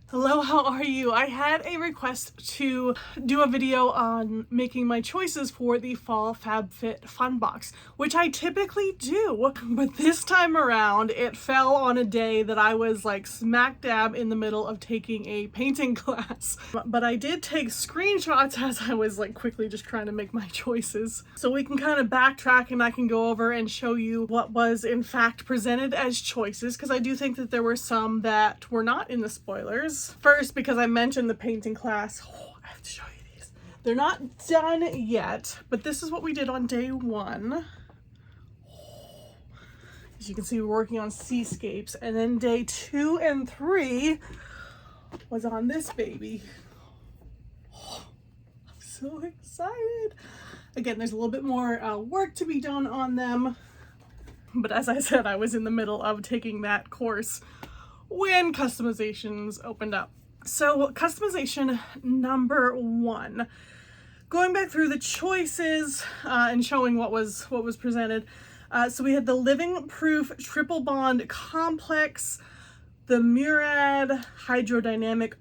Hello, how are you? I had a request to do a video on making my choices for the fall FabFitFun box, which I typically do, but this time around it fell on a day that I was like smack dab in the middle of taking a painting class. But I did take screenshots as I was like quickly just trying to make my choices. So we can kind of backtrack and I can go over and show you what was in fact presented as choices, because I do think that there were some that were not in the spoilers. First, because I mentioned the painting class, I have to show you these. They're not done yet, but this is what we did on day one. As you can see, we're working on seascapes, and then day 2 and 3 was on this baby. I'm so excited. Again, there's a little bit more work to be done on them, but as I said, I was in the middle of taking that course when customizations opened up. So customization number 1, going back through the choices and showing what was presented. So we had the Living Proof Triple Bond Complex, the Murad Hydrodynamic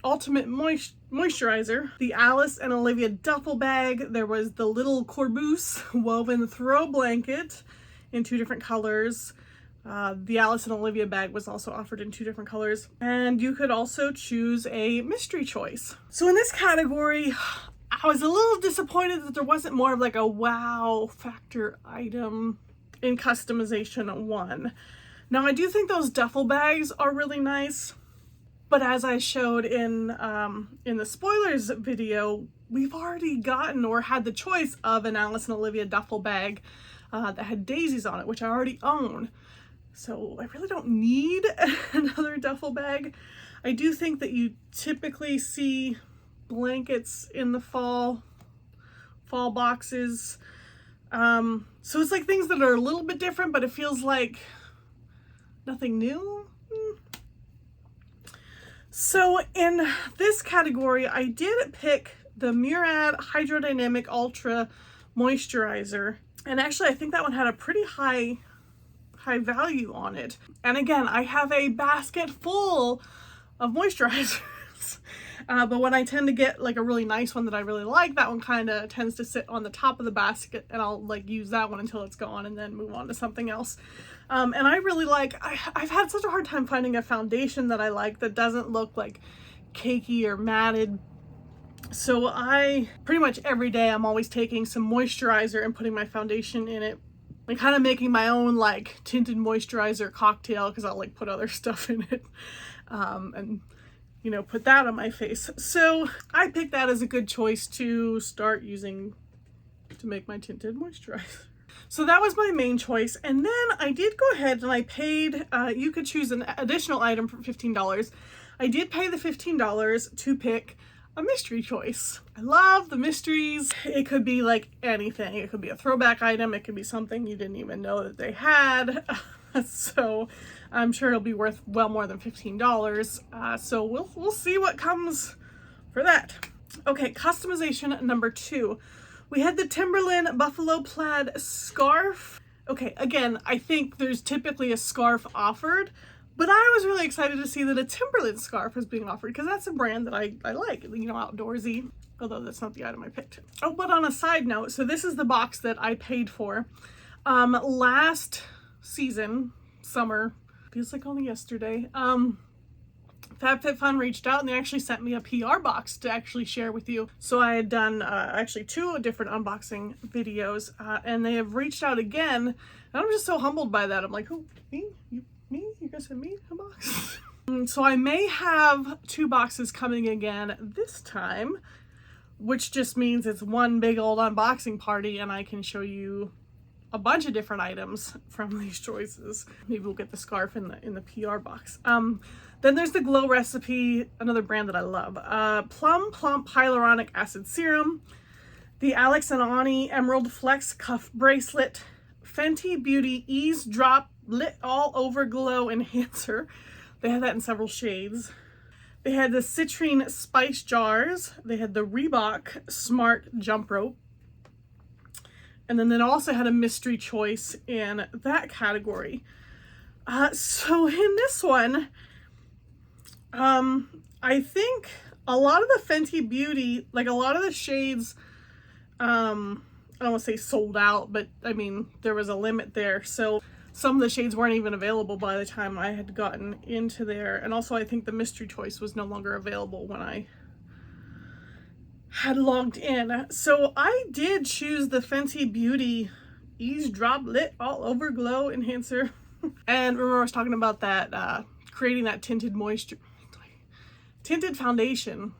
Ultimate Moisturizer, the Alice and Olivia Duffel Bag. There was the Little Corboose Woven Throw Blanket in 2 different colors. The Alice and Olivia bag was also offered in 2 different colors, and you could also choose a mystery choice. So in this category, I was a little disappointed that there wasn't more of like a wow factor item in customization 1. Now I do think those duffel bags are really nice, but as I showed in the spoilers video, we've already gotten or had the choice of an Alice and Olivia duffel bag that had daisies on it, which I already own. So I really don't need another duffel bag. I do think that you typically see blankets in the fall boxes. So it's like things that are a little bit different, but it feels like nothing new. So in this category, I did pick the Murad Hydrodynamic Ultra Moisturizer. And actually, I think that one had a pretty high value on it. And again, I have a basket full of moisturizers. But when I tend to get like a really nice one that I really like, that one kind of tends to sit on the top of the basket, and I'll like use that one until it's gone and then move on to something else. And I really like, I've had such a hard time finding a foundation that I like that doesn't look like cakey or matted. So I pretty much every day I'm always taking some moisturizer and putting my foundation in it. I'm kind of making my own like tinted moisturizer cocktail, because I'll like put other stuff in it and you know, put that on my face. So I picked that as a good choice to start using to make my tinted moisturizer. So that was my main choice. And then I did go ahead and I paid, you could choose an additional item for $15. I did pay the $15 to pick a mystery choice. I love the mysteries. It could be like anything. It could be a throwback item. It could be something you didn't even know that they had. So I'm sure it'll be worth well more than $15. So we'll see what comes for that. Okay, customization number 2. We had the Timberland Buffalo Plaid Scarf. Okay, again, I think there's typically a scarf offered, but I was really excited to see that a Timberland scarf was being offered, because that's a brand that I like, you know, outdoorsy, although that's not the item I picked. Oh, but on a side note, so this is the box that I paid for. Last season, summer, feels like only yesterday, FabFitFun reached out and they actually sent me a PR box to actually share with you. So I had done actually 2 different unboxing videos, and they have reached out again, and I'm just so humbled by that. I'm like, oh, me? You guys sent me a box? So I may have 2 boxes coming again this time, which just means it's one big old unboxing party and I can show you a bunch of different items from these choices. Maybe we'll get the scarf in the PR box. Then there's the Glow Recipe, another brand that I love. Plum Plump Hyaluronic Acid Serum, the Alex and Ani Emerald Flex Cuff Bracelet, Fenty Beauty Ease Drop Lit All Over Glow Enhancer. They had that in several shades. They had the Citrine Spice Jars. They had the Reebok Smart Jump Rope. And then they also had a mystery choice in that category. So in this one, I think a lot of the Fenty Beauty, like a lot of the shades, I don't want to say sold out, but I mean, there was a limit there. So some of the shades weren't even available by the time I had gotten into there. And also I think the mystery choice was no longer available when I had logged in. So I did choose the Fenty Beauty Ease Drop Lit All Over Glow Enhancer. And remember I was talking about that, creating that tinted foundation.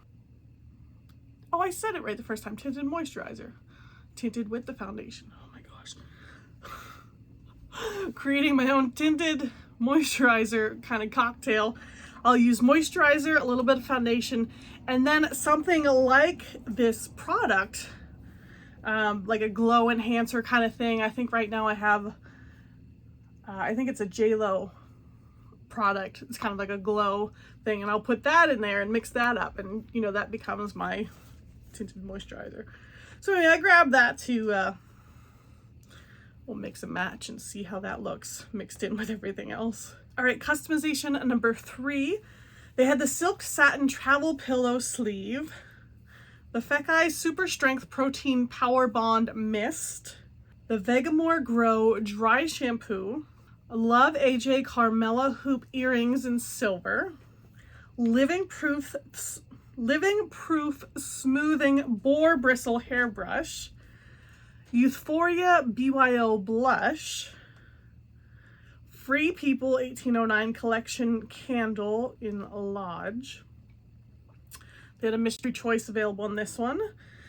Oh, I said it right the first time. Tinted moisturizer. Tinted with the foundation. Oh my gosh. Creating my own tinted moisturizer kind of cocktail. I'll use moisturizer, a little bit of foundation, and then something like this product, like a glow enhancer kind of thing. I think right now I have, I think it's a JLo product. It's kind of like a glow thing, and I'll put that in there and mix that up, and you know, that becomes my tinted moisturizer. So anyway, I grabbed that to, we'll mix and match and see how that looks mixed in with everything else. All right, customization number 3. They had the Silk Satin Travel Pillow Sleeve, the Fekkai Super Strength Protein Power Bond Mist, the Vegamore Grow Dry Shampoo, Love AJ Carmela Hoop Earrings in Silver, Living Proof Smoothing Boar Bristle Hairbrush, Euphoria BYO Blush, Free People 1809 Collection Candle in Lodge. They had a mystery choice available in this one.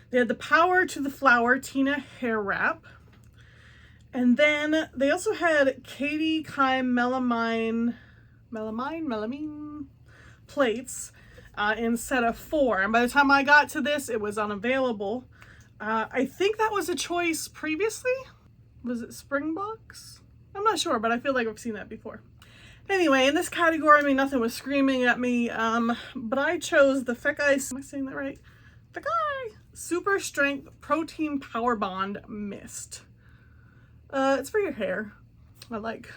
They had the Power to the Flower Tina Hair Wrap. And then they also had Katie Kime Melamine plates in set of 4. And by the time I got to this, it was unavailable. I think that was a choice previously. Was it Springboks? I'm not sure, but I feel like I've seen that before. Anyway, in this category, I mean, nothing was screaming at me, but I chose the Fekkai, am I saying that right? Fekkai Super Strength Protein Power Bond Mist. It's for your hair. I like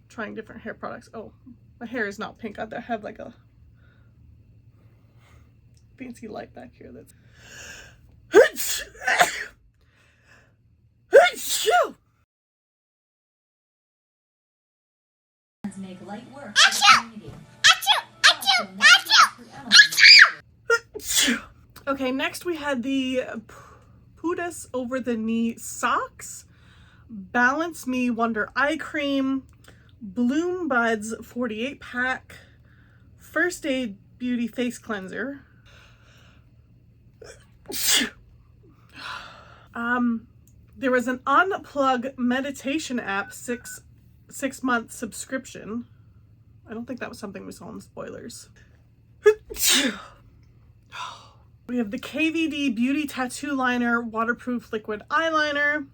trying different hair products. Oh, my hair is not pink. I have like a fancy light back here that's make light work for the community. Okay, next we had the Pudas Over the Knee Socks, Balance Me Wonder Eye Cream, Bloom Buds 48 pack, First Aid Beauty Face Cleanser. There was an Unplug meditation app 6-month subscription. I don't think that was something we saw in the spoilers. We have the KVD Beauty Tattoo Liner Waterproof Liquid Eyeliner,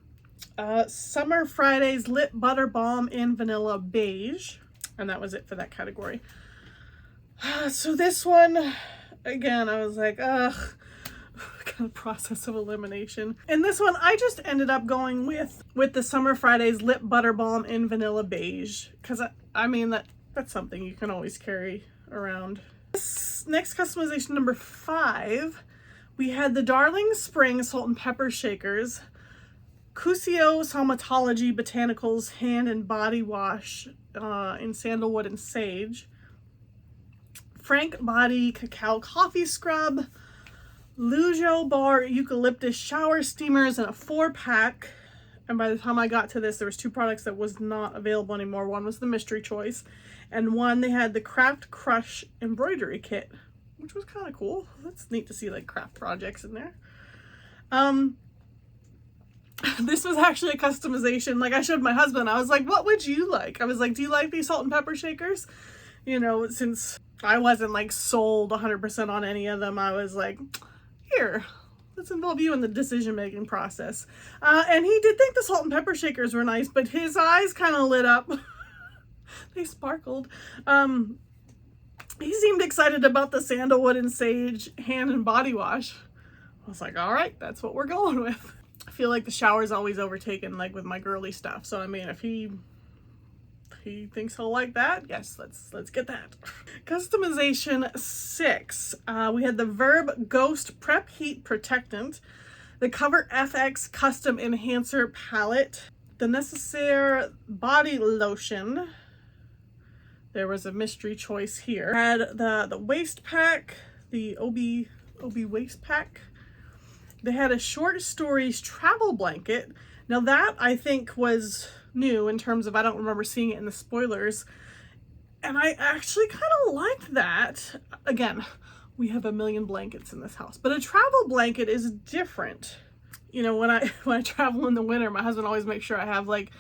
Summer Fridays Lip Butter Balm in Vanilla Beige, and that was it for that category. So this one, again, I was like, ugh, kind of process of elimination. In this one, I just ended up going with the Summer Fridays Lip Butter Balm in Vanilla Beige, because I mean, that's something you can always carry around. This next customization number 5, we had the Darling Spring Salt and Pepper Shakers, Cusio Somatology Botanicals Hand and Body Wash in Sandalwood and Sage, Frank Body Cacao Coffee Scrub, Lujo Bar Eucalyptus Shower Steamers in a 4-pack. And by the time I got to this, there was 2 products that was not available anymore. One was the mystery choice, and one they had the Craft Crush embroidery kit, which was kind of cool. That's neat to see like craft projects in there. This was actually a customization. Like I showed my husband, I was like, what would you like? I was like, do you like these salt and pepper shakers? You know, since I wasn't like sold 100% on any of them, I was like, here, let's involve you in the decision-making process. And he did think the salt and pepper shakers were nice, but his eyes kind of lit up. They sparkled. He seemed excited about the Sandalwood and Sage hand and body wash. I was like, all right, that's what we're going with. I feel like the shower's always overtaken, like with my girly stuff. So I mean, if he he thinks he'll like that, yes, let's get that. Customization 6. We had the Verb Ghost Prep Heat Protectant, the Cover FX Custom Enhancer Palette, the Necessaire Body Lotion. There was a mystery choice here. Had the waist pack, the OB waist pack. They had a Short Stories travel blanket. Now that I think was new in terms of, I don't remember seeing it in the spoilers. And I actually kind of liked that. Again, we have a million blankets in this house, but a travel blanket is different. You know, when I travel in the winter, my husband always makes sure I have like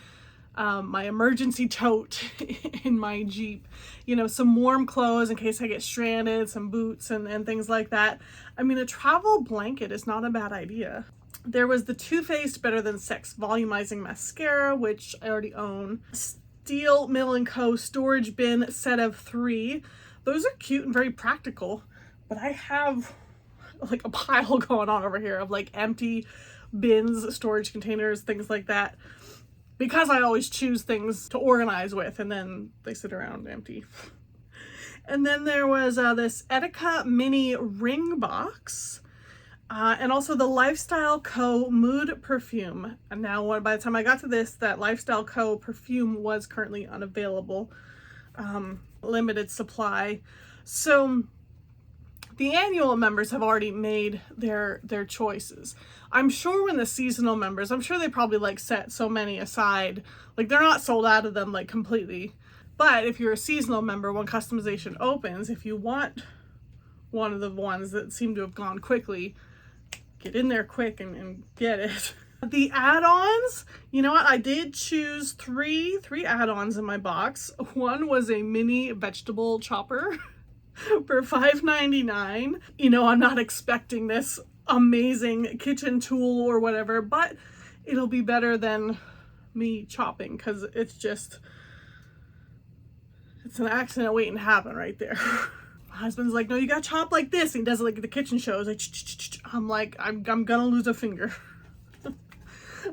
my emergency tote in my Jeep, you know, some warm clothes in case I get stranded, some boots and things like that. I mean, a travel blanket is not a bad idea. There was the Too Faced Better Than Sex Volumizing Mascara, which I already own. Steel Mill & Co. Storage Bin set of 3. Those are cute and very practical, but I have like a pile going on over here of like empty bins, storage containers, things like that, because I always choose things to organize with and then they sit around empty. And then there was this Etika Mini Ring Box. And also the Lifestyle Co. Mood Perfume. And now by the time I got to this, that Lifestyle Co. perfume was currently unavailable. Limited supply. So the annual members have already made their choices. I'm sure when the seasonal members, I'm sure they probably like set so many aside. Like they're not sold out of them like completely. But if you're a seasonal member, when customization opens, if you want one of the ones that seem to have gone quickly, get in there quick and get it. The add-ons, you know what? I did choose three add-ons in my box. One was a mini vegetable chopper for $5.99. You know, I'm not expecting this amazing kitchen tool or whatever, but it'll be better than me chopping because it's an accident waiting to happen right there. My husband's like, no, you gotta chop like this. And he does it like the kitchen shows. Like, I'm like, I'm gonna lose a finger.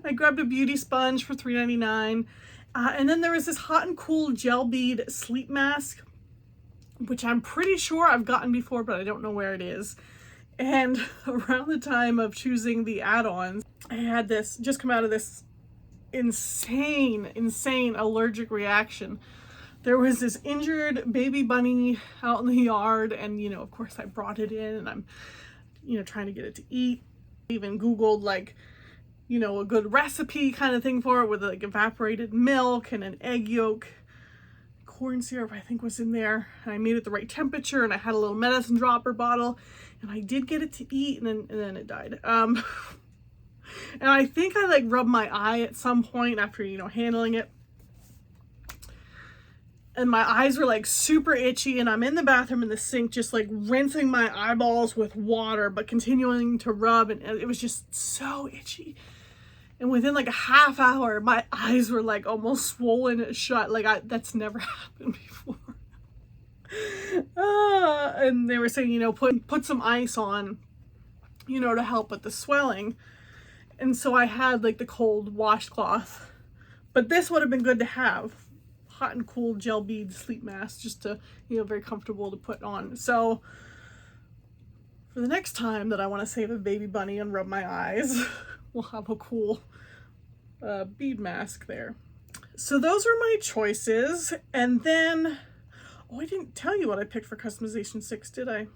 I grabbed a beauty sponge for $3.99. And then there was this hot and cool gel bead sleep mask, which I'm pretty sure I've gotten before, but I don't know where it is. And around the time of choosing the add-ons, I had this just come out of this insane allergic reaction. There was this injured baby bunny out in the yard, and, you know, of course I brought it in and I'm, you know, trying to get it to eat. I even Googled like, you know, a good recipe kind of thing for it with like evaporated milk and an egg yolk. Corn syrup, I think, was in there. And I made it the right temperature, and I had a little medicine dropper bottle, and I did get it to eat, and then it died. And I think I like rubbed my eye at some point after, you know, handling it. And my eyes were like super itchy, and I'm in the bathroom in the sink just like rinsing my eyeballs with water but continuing to rub, and it was just so itchy. And within like a half hour my eyes were like almost swollen shut. Like that's never happened before. And they were saying, you know, put some ice on, you know, to help with the swelling. And so I had like the cold washcloth, but this would have been good to have. Hot and cool gel bead sleep mask, just to, you know, very comfortable to put on. So for the next time that I want to save a baby bunny and rub my eyes, we'll have a cool bead mask there. So those are my choices. And then, oh, I didn't tell you what I picked for customization 6, did I?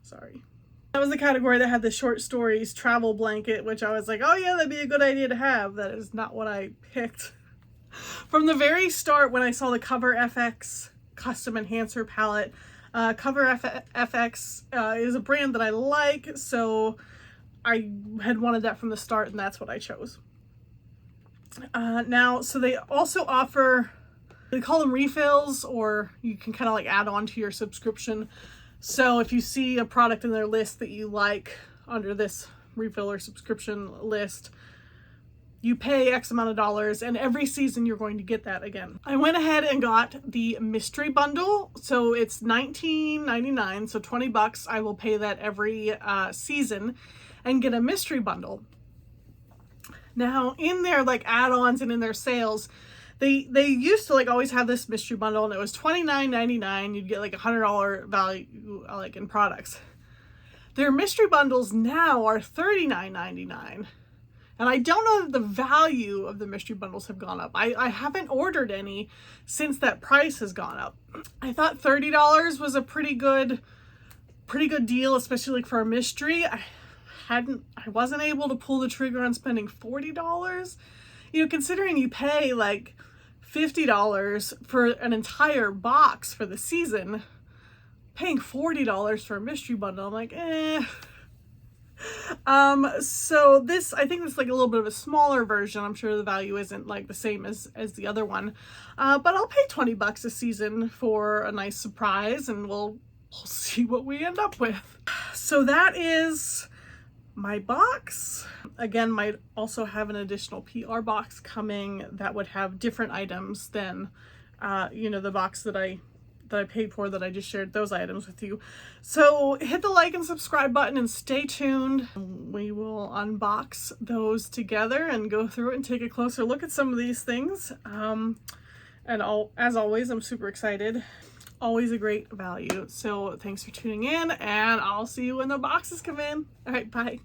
Sorry. That was the category that had the Short Stories travel blanket, which I was like, oh yeah, that'd be a good idea to have. That is not what I picked. From the very start, when I saw the Cover FX Custom Enhancer Palette, Cover FX is a brand that I like, so I had wanted that from the start, and that's what I chose. Now, so they also offer, they call them refills, or you can kind of like add on to your subscription. So if you see a product in their list that you like under this refill or subscription list, you pay X amount of dollars, and every season you're going to get that again. I went ahead and got the mystery bundle. So it's $19.99, so $20. I will pay that every season and get a mystery bundle. Now in their like add-ons and in their sales, They used to like always have this mystery bundle, and it was $29.99. You'd get like $100 value like in products. Their mystery bundles now are $39.99. And I don't know that the value of the mystery bundles have gone up. I haven't ordered any since that price has gone up. I thought $30 was a pretty good deal, especially like for a mystery. I wasn't able to pull the trigger on spending $40. You know, considering you pay like $50 for an entire box for the season, paying $40 for a mystery bundle, I'm like, eh. So this, I think it's like a little bit of a smaller version. I'm sure the value isn't like the same as the other one. But I'll pay $20 a season for a nice surprise, and we'll see what we end up with. So that is my box. Again, might also have an additional PR box coming that would have different items than, you know, the box that I paid for, that I just shared those items with you. So hit the like and subscribe button and stay tuned. We will unbox those together and go through it and take a closer look at some of these things. As always, I'm super excited. Always a great value. So thanks for tuning in, and I'll see you when the boxes come in. All right, bye.